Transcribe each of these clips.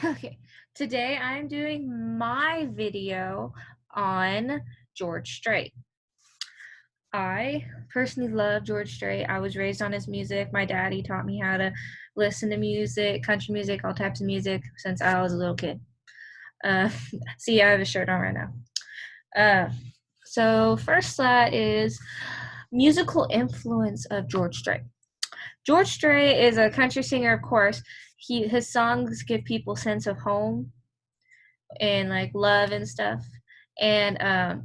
Okay, today I'm doing my video on George Strait. I personally love George Strait. I was raised on his music. My daddy taught me how to listen to music, country music, all types of music since I was a little kid. Uh, See, I have a shirt on right now. Uh, so first that is musical influence of George Strait. George Strait is a country singer, of course. His songs give people sense of home and like love and stuff. And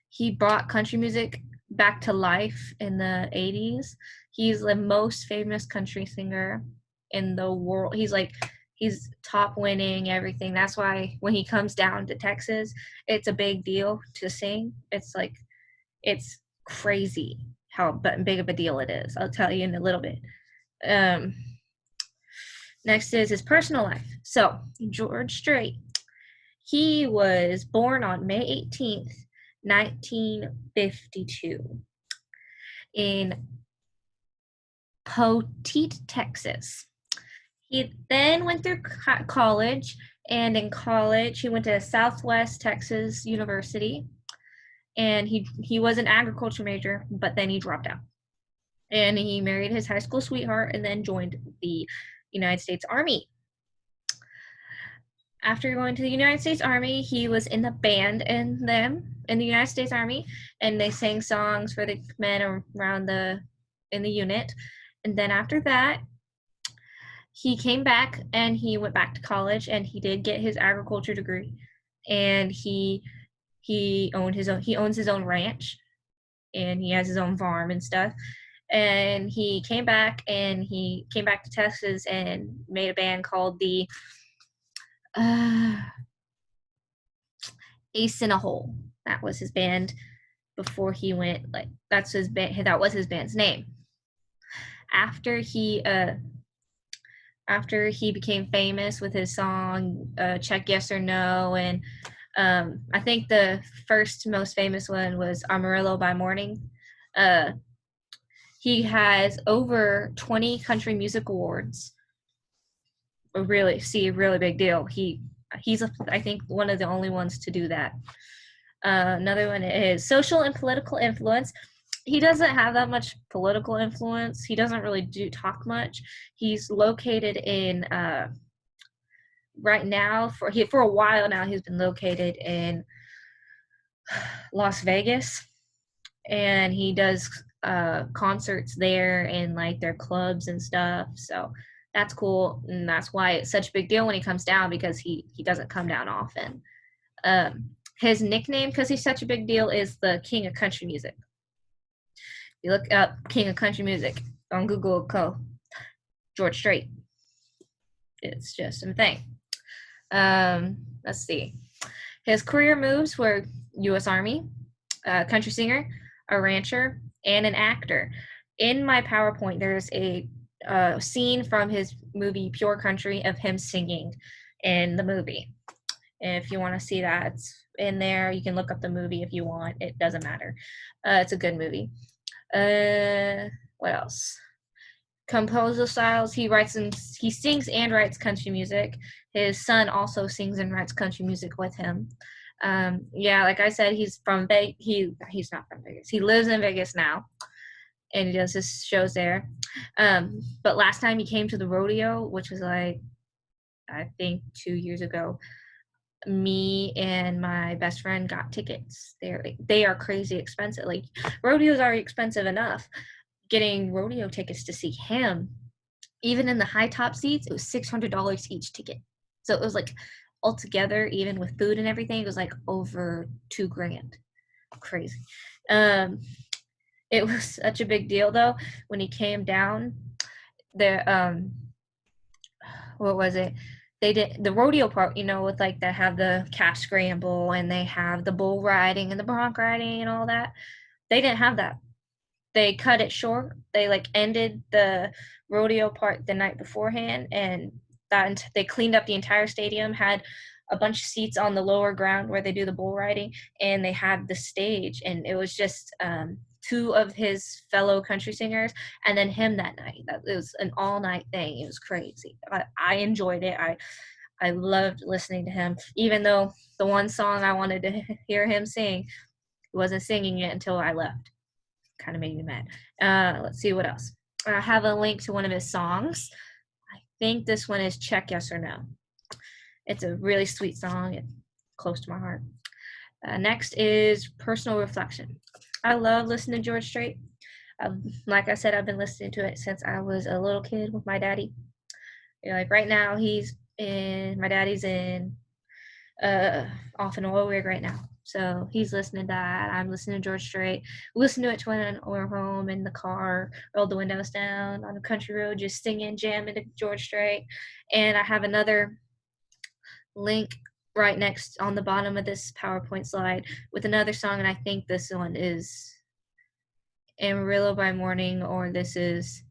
he brought country music back to life in the 80s. He's the most famous country singer in the world. He's top winning everything. That's why when he comes down to Texas, it's a big deal to sing. It's crazy how big of a deal it is. I'll tell you in a little bit. Um, Next is his personal life. So George Strait, he was born on May 18th, 1952, in Poteet, Texas. He then went through college, and in college, he went to Southwest Texas University, and he was an agriculture major, but then he dropped out. And he married his high school sweetheart and then joined the United States Army. After going to the United States Army, he was in the band in the United States Army, and they sang songs for the men around in the unit. And then after that, he came back and he went back to college and he did get his agriculture degree, and he owns his own ranch, and he has his own farm and stuff. And he came back to Texas and made a band called the uh, Ace in a Hole. That was his band before he went, like, that's his band, that was his band's name. After he became famous with his song Check Yes or No, and I think the first most famous one was Amarillo by Morning. He has over 20 country music awards. A really big deal. He's I think one of the only ones to do that. Another one is social and political influence. He doesn't have that much political influence. He doesn't really talk much. He's located in right now for a while now. He's been located in Las Vegas, and he does concerts there in like their clubs and stuff. So that's cool, and that's why it's such a big deal when he comes down, because he doesn't come down often. His nickname, because he's such a big deal, is the King of Country Music. You look up King of Country Music on Google, George Strait. It's just a thing. Let's see. His career moves were U.S. Army, country singer, a rancher, and an actor. In my PowerPoint, there's a scene from his movie Pure Country of him singing in the movie. And if you want to see that, it's in there. You can look up the movie if you want. It doesn't matter. It's a good movie. What else? Composer styles. He sings and writes country music. His son also sings and writes country music with him. Yeah, like I said, he's from he's not from Vegas. He lives in Vegas now, and he does his shows there. But last time he came to the rodeo, which was like, I think 2 years ago, me and my best friend got tickets. They are crazy expensive. Like, rodeos are expensive enough. Getting rodeo tickets to see him, even in the high top seats, it was $600 each ticket. So it was like, altogether, even with food and everything, it was like over $2,000. Crazy. It was such a big deal though when he came down. What was it? They did the rodeo part, with like they have the calf scramble and they have the bull riding and the bronc riding and all that. They didn't have that. They cut it short. They like ended the rodeo part the night beforehand, and they cleaned up the entire stadium, had a bunch of seats on the lower ground where they do the bull riding, and they had the stage, and it was just two of his fellow country singers, and then him that night. That it was an all night thing. It was crazy. I enjoyed it. I loved listening to him, even though the one song I wanted to hear him sing, he wasn't singing it until I left. Kind of made me mad. Let's see what else. I have a link to one of his songs. I think this one is Check Yes or No. It's a really sweet song. It's close to my heart. Next is Personal Reflection. I love listening to George Strait. Like I said, I've been listening to it since I was a little kid with my daddy. Like right now, my daddy's in off an oil rig right now. So he's listening to that. I'm listening to George Strait. Listen to it when we're home in the car, roll the windows down on a country road, just singing, jamming to George Strait. And I have another link right next on the bottom of this PowerPoint slide with another song, and I think this one is Amarillo by Morning, or this is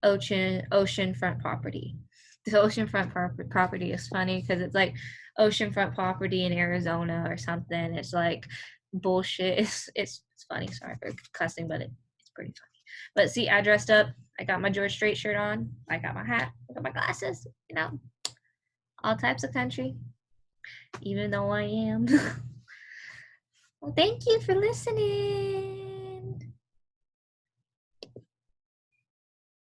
Oceanfront Property. The Oceanfront Property is funny because it's like oceanfront property in Arizona or something. It's like bullshit. It's funny. Sorry for cussing, but it's pretty funny. But see, I dressed up. I got my George Strait shirt on. I got my hat. I got my glasses. You know, all types of country. Even though I am. Well, thank you for listening.